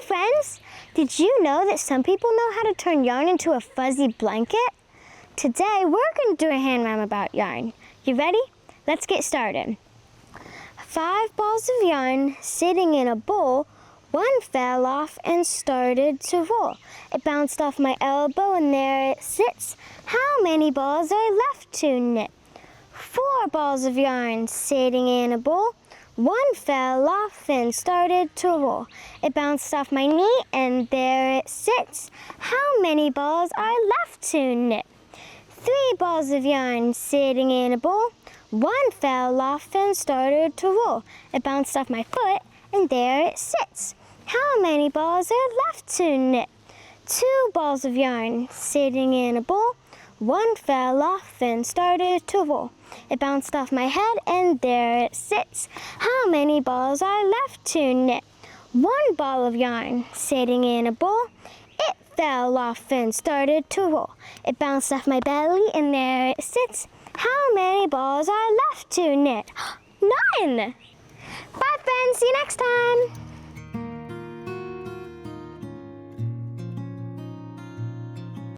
friends! Did you know that some people know how to turn yarn into a fuzzy blanket? Today we're going to do a hand rhyme about yarn. You ready? Let's get started. 5 balls of yarn sitting in a bowl. One fell off and started to roll. It bounced off my elbow and there it sits. How many balls are left to knit? 4 balls of yarn sitting in a bowl. One fell off and started to roll. It bounced off my knee and there it sits. How many balls are left to knit? 3 balls of yarn sitting in a bowl. One fell off and started to roll. It bounced off my foot and there it sits. How many balls are left to knit? 2 balls of yarn sitting in a bowl. One fell off and started to roll. It bounced off my head and there it sits. How many balls are left to knit? 1 ball of yarn sitting in a bowl. It fell off and started to roll. It bounced off my belly and there it sits. How many balls are left to knit? 9! Bye friends, see you next time!